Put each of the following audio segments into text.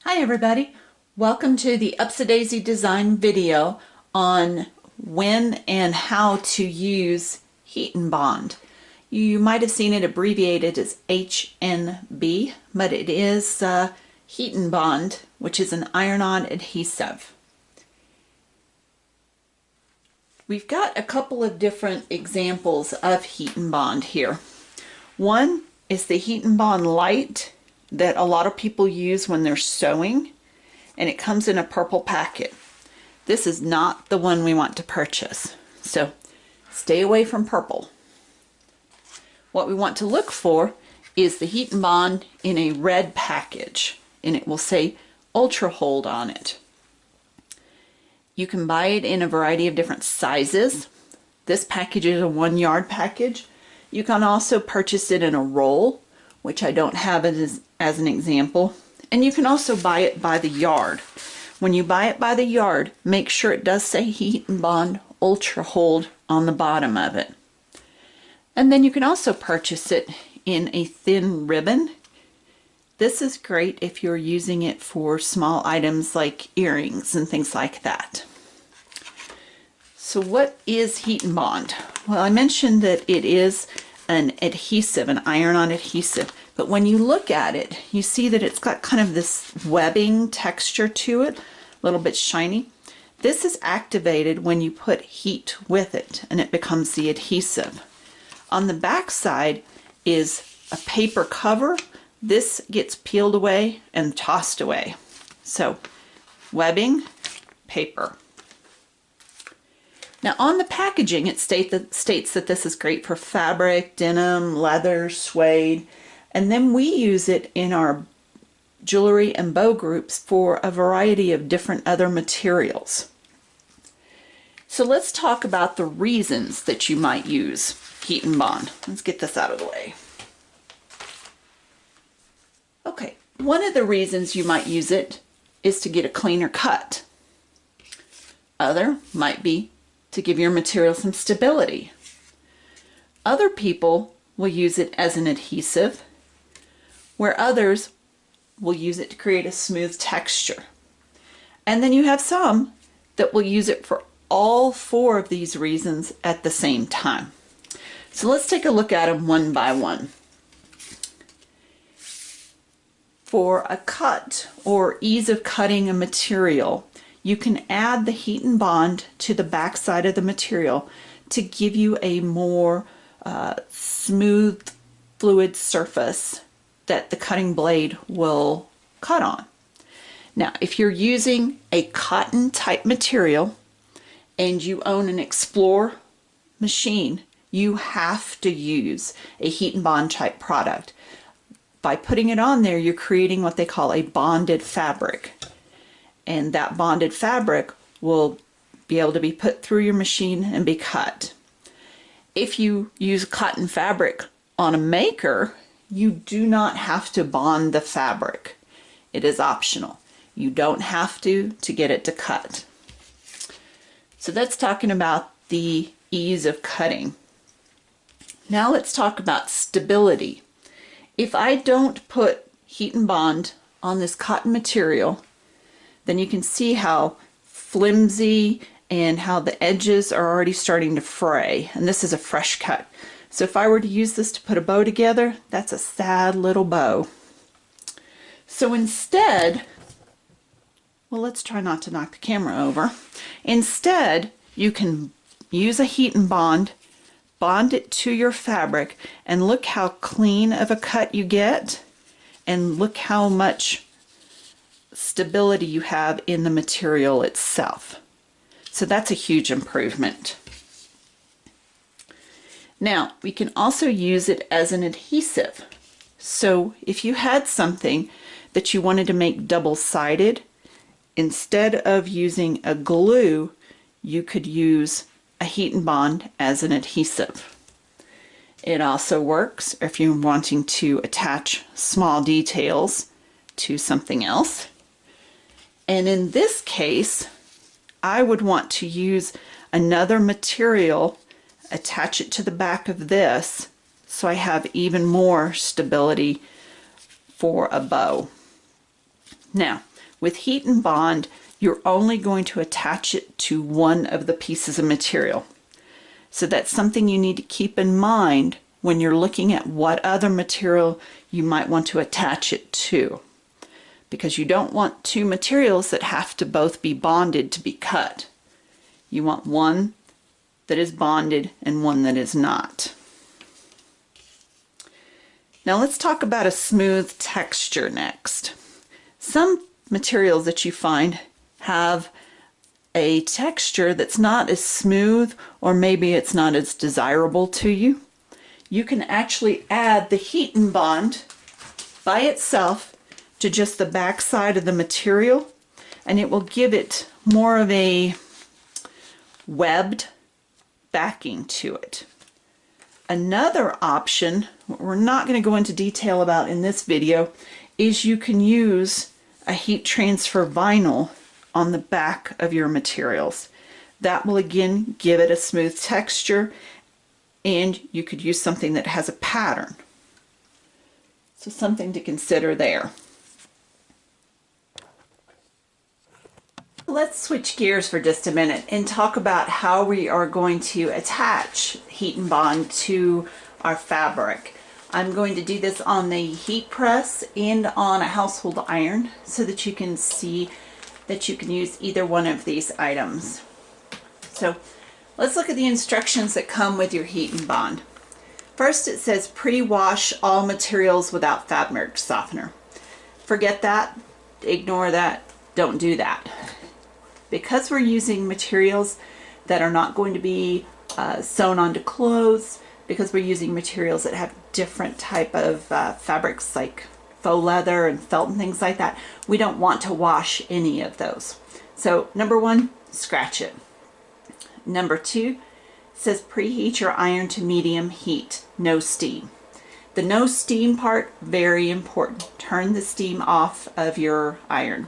Hi everybody, welcome to the Upsy-Daisy Design video on when and how to use Heat and Bond. You might have seen it abbreviated as HNB, but it is Heat and Bond, which is an iron-on adhesive. We've got a couple of different examples of Heat and Bond here. One is the Heat and Bond Light that a lot of people use when they're sewing, and it comes in a purple packet. This is not the one we want to purchase, so stay away from purple. What we want to look for is the Heat and Bond in a red package, and it will say Ultra Hold on it. You can buy it in a variety of different sizes. This package is a 1 yard package. You can also purchase it in a roll, which I don't have it as an example. And you can also buy it by the yard. When you buy it by the yard, make sure it does say Heat and Bond Ultra Hold on the bottom of it. And then you can also purchase it in a thin ribbon. This is great if you're using it for small items like earrings and things like that. So what is Heat and Bond? Well, I mentioned that it is an adhesive, an iron-on adhesive, but when you look at it, you see that it's got kind of this webbing texture to it, a little bit shiny. This is activated when you put heat with it, and it becomes the adhesive. On the back side is a paper cover. This gets peeled away and tossed away. So, webbing, paper. Now on the packaging it states that this is great for fabric, denim, leather, suede, and then we use it in our jewelry and bow groups for a variety of different other materials. So let's talk about the reasons that you might use Heat and Bond. Let's get this out of the way. Okay, one of the reasons you might use it is to get a cleaner cut. Other might be to give your material some stability. Other people will use it as an adhesive, where others will use it to create a smooth texture. And then you have some that will use it for all four of these reasons at the same time. So let's take a look at them one by one. For a cut or ease of cutting a material, you can add the Heat and Bond to the back side of the material to give you a more smooth, fluid surface that the cutting blade will cut on. Now, if you're using a cotton type material and you own an Explore machine, you have to use a Heat and Bond type product. By putting it on there, you're creating what they call a bonded fabric. And that bonded fabric will be able to be put through your machine and be cut. If you use cotton fabric on a maker, you do not have to bond the fabric. It is optional. You don't have to get it to cut. So that's talking about the ease of cutting. Now let's talk about stability. If I don't put Heat and Bond on this cotton material, then you can see how flimsy and how the edges are already starting to fray. And this is a fresh cut. So if I were to use this to put a bow together, that's a sad little bow. So instead, well, let's try not to knock the camera over. Instead, you can use a Heat and Bond, bond it to your fabric, and look how clean of a cut you get, and look how much stability you have in the material itself. So that's a huge improvement. Now, we can also use it as an adhesive. So if you had something that you wanted to make double-sided, instead of using a glue, you could use a Heat and Bond as an adhesive. It also works if you're wanting to attach small details to something else. And in this case, I would want to use another material, attach it to the back of this, so I have even more stability for a bow. Now, With heat and bond, you're only going to attach it to one of the pieces of material. So that's something you need to keep in mind when you're looking at what other material you might want to attach it to. Because you don't want two materials that have to both be bonded to be cut. You want one that is bonded and one that is not. Now let's talk about a smooth texture next. Some materials that you find have a texture that's not as smooth, or maybe it's not as desirable to you. You can actually add the heat and bond by itself to just the back side of the material, and it will give it more of a webbed backing to it. Another option, what we're not going to go into detail about in this video, is you can use a heat transfer vinyl on the back of your materials. That will again give it a smooth texture, and you could use something that has a pattern. So something to consider there. Let's switch gears for just a minute and talk about how we are going to attach heat and bond to our fabric. I'm going to do this on the heat press and on a household iron so that you can see that you can use either one of these items. So let's look at the instructions that come with your heat and bond. First, it says pre-wash all materials without fabric softener. Forget that, ignore that, don't do that. Because we're using materials that are not going to be sewn onto clothes, because we're using materials that have different type of fabrics like faux leather and felt and things like that, we don't want to wash any of those. So number one, scratch it. Number two, says preheat your iron to medium heat, no steam. The no steam part, very important. Turn the steam off of your iron.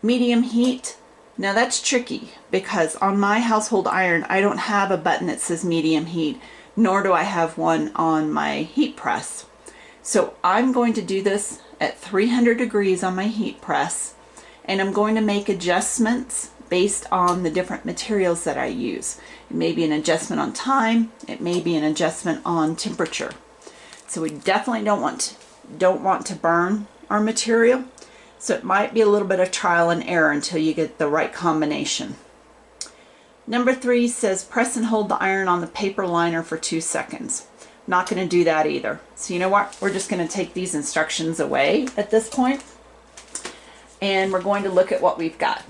Medium heat, now that's tricky because on my household iron I don't have a button that says medium heat, nor do I have one on my heat press. So I'm going to do this at 300 degrees on my heat press, and I'm going to make adjustments based on the different materials that I use. It may be an adjustment on time, it may be an adjustment on temperature. So we definitely don't want to burn our material. So it might be a little bit of trial and error until you get the right combination. Number three says press and hold the iron on the paper liner for 2 seconds. Not going to do that either. So you know what? We're just going to take these instructions away at this point, and we're going to look at what we've got.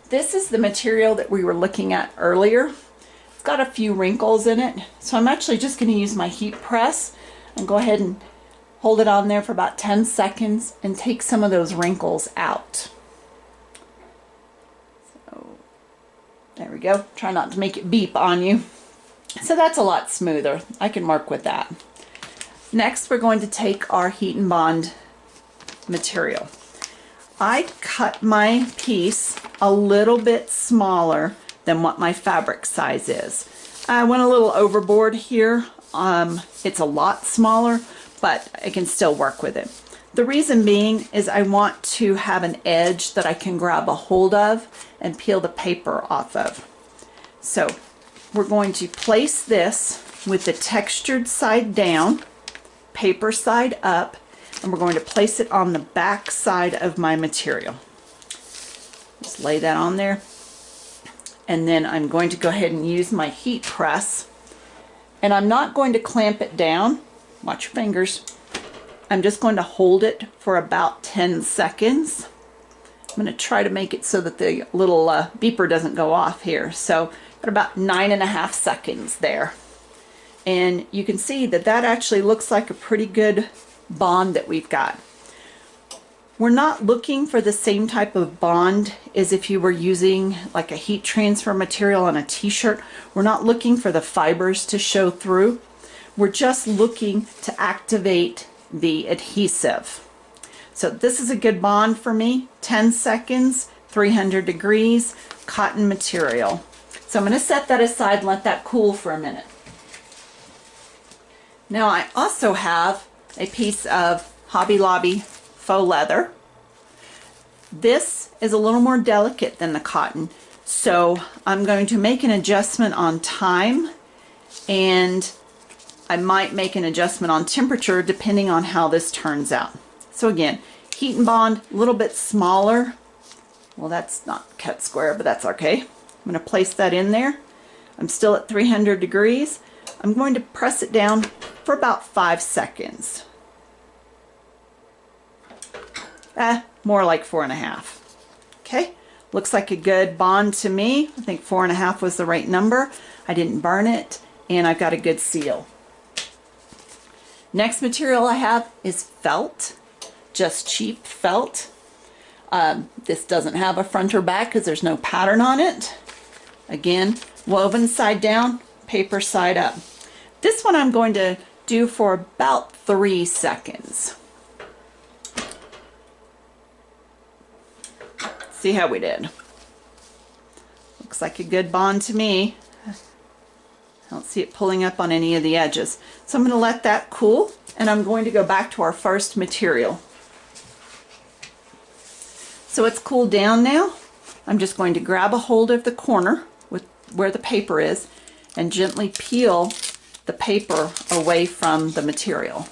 This is the material that we were looking at earlier. It's got a few wrinkles in it, so I'm actually just going to use my heat press and go ahead and hold it on there for about 10 seconds and take some of those wrinkles out. So there we go. Try not to make it beep on you. So that's a lot smoother. I can work with that. Next, we're going to take our heat and bond material. I cut my piece a little bit smaller than what my fabric size is. I went a little overboard here. It's a lot smaller, but I can still work with it. The reason being is I want to have an edge that I can grab a hold of and peel the paper off of. So we're going to place this with the textured side down, paper side up, and we're going to place it on the back side of my material. Just lay that on there. And then I'm going to go ahead and use my heat press. And I'm not going to clamp it down. Watch your fingers. I'm just going to hold it for about 10 seconds. I'm going to try to make it so that the little beeper doesn't go off here. So got about 9.5 seconds there. And you can see that that actually looks like a pretty good bond that we've got. We're not looking for the same type of bond as if you were using like a heat transfer material on a t-shirt. We're not looking for the fibers to show through. We're just looking to activate the adhesive. So this is a good bond for me. 10 seconds, 300 degrees, cotton material. So I'm going to set that aside and let that cool for a minute. Now I also have a piece of Hobby Lobby faux leather. This is a little more delicate than the cotton, so I'm going to make an adjustment on time, and I might make an adjustment on temperature depending on how this turns out. So again, heat and bond, a little bit smaller. Well, that's not cut square, but that's okay. I'm going to place that in there. I'm still at 300 degrees. I'm going to press it down for about 5 seconds. More like 4.5. Okay, looks like a good bond to me. I think 4.5 was the right number. I didn't burn it, and I've got a good seal. Next material I have is felt, just cheap felt. This doesn't have a front or back because there's no pattern on it. Again, woven side down, paper side up. This one I'm going to do for about 3 seconds. See how we did. Looks like a good bond to me. I don't see it pulling up on any of the edges. So I'm going to let that cool, and I'm going to go back to our first material. So it's cooled down now. I'm just going to grab a hold of the corner with where the paper is and gently peel the paper away from the material.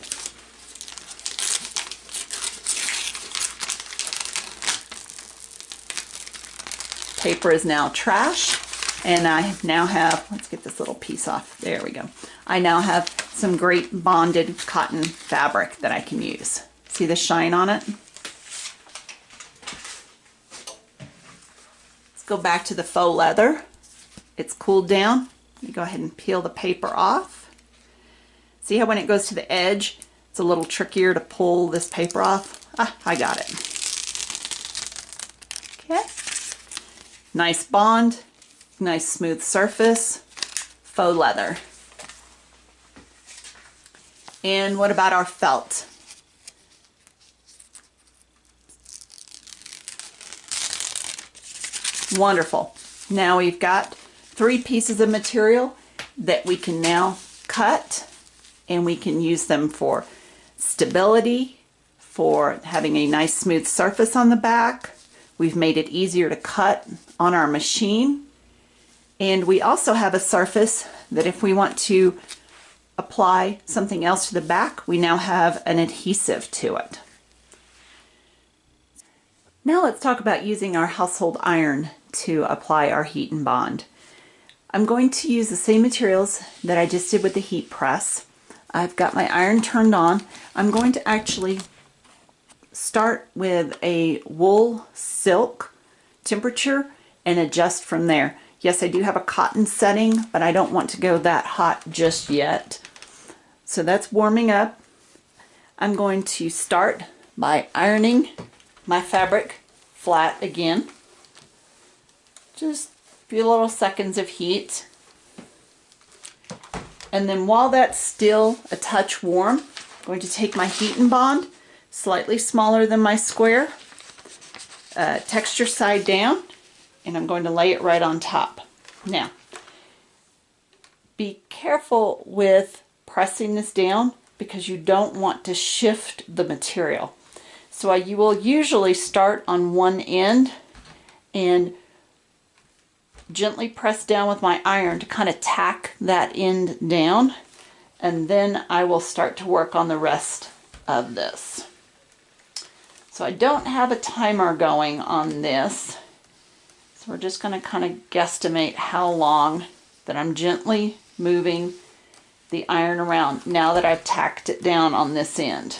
Paper is now trash, and I now have, let's get this little piece off, there we go. I now have some great bonded cotton fabric that I can use. See the shine on it? Let's go back to the faux leather. It's cooled down. Let me go ahead and peel the paper off. See how when it goes to the edge, it's a little trickier to pull this paper off? I got it. Okay. Nice bond, nice smooth surface, faux leather. And what about our felt? Wonderful. Now we've got 3 pieces of material that we can now cut, and we can use them for stability, for having a nice smooth surface on the back. We've made it easier to cut on our machine, and we also have a surface that if we want to apply something else to the back, we now have an adhesive to it. Now let's talk about using our household iron to apply our heat and bond. I'm going to use the same materials that I just did with the heat press. I've got my iron turned on. I'm going to actually start with a wool silk temperature and adjust from there. Yes, I do have a cotton setting, but I don't want to go that hot just yet. So that's warming up. I'm going to start by ironing my fabric flat again. Just a few little seconds of heat. And then while that's still a touch warm, I'm going to take my heat and bond, slightly smaller than my square, texture side down, and I'm going to lay it right on top. Now, be careful with pressing this down because you don't want to shift the material. So you will usually start on one end and gently press down with my iron to kind of tack that end down, and then I will start to work on the rest of this. So I don't have a timer going on this, so we're just going to kind of guesstimate how long that I'm gently moving the iron around now that I've tacked it down on this end.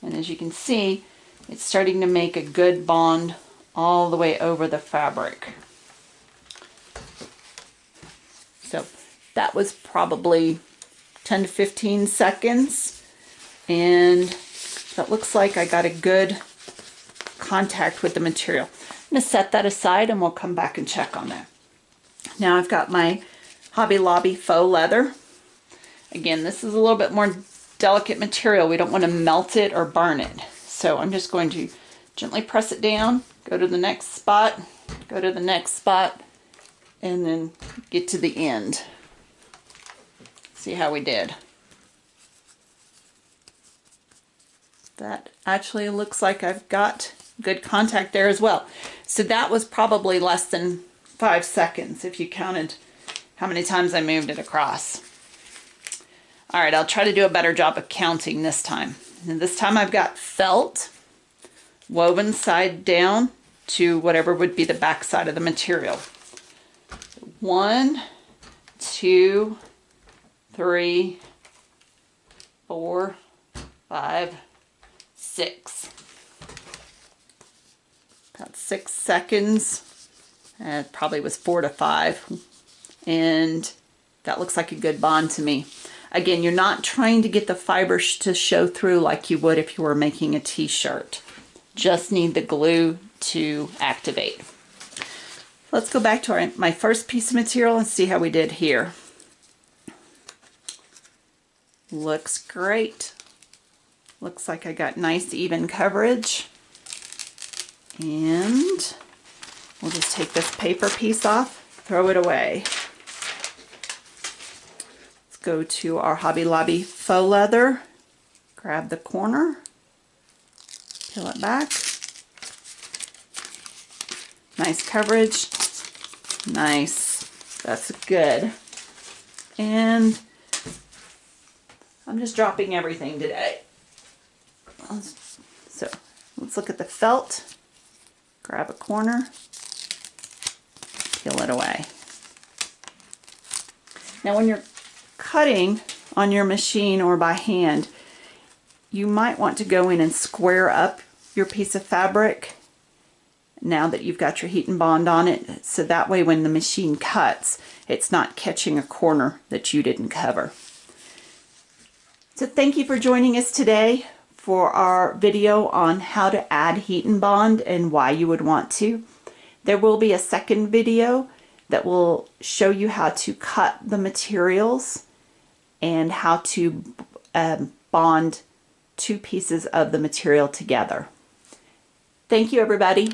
And as you can see, it's starting to make a good bond all the way over the fabric. So that was probably 10 to 15 seconds, and that looks like I got a good contact with the material. I'm going to set that aside and we'll come back and check on that. Now I've got my Hobby Lobby faux leather. Again, this is a little bit more delicate material. We don't want to melt it or burn it. So I'm just going to gently press it down, go to the next spot, go to the next spot, and then get to the end. See how we did. That actually looks like I've got good contact there as well. So that was probably less than 5 seconds if you counted how many times I moved it across. All right, I'll try to do a better job of counting this time. And this time I've got felt woven side down to whatever would be the back side of the material. 1, 2, 3, 4, 5, 6. About 6 seconds. It probably was 4 to 5. And that looks like a good bond to me. Again, you're not trying to get the fibers to show through like you would if you were making a t-shirt. Just need the glue to activate. Let's go back to my first piece of material and see how we did here. Looks great. Looks like I got nice even coverage. And we'll just take this paper piece off, throw it away. Let's go to our Hobby Lobby faux leather, grab the corner, peel it back. Nice coverage. Nice. That's good. And I'm just dropping everything today. So let's look at the felt. Grab a corner, peel it away. Now when you're cutting on your machine or by hand, you might want to go in and square up your piece of fabric now that you've got your heat and bond on it, so that way when the machine cuts, it's not catching a corner that you didn't cover. So thank you for joining us today for our video on how to add heat and bond and why you would want to. There will be a second video that will show you how to cut the materials and how to bond 2 pieces of the material together. Thank you, everybody.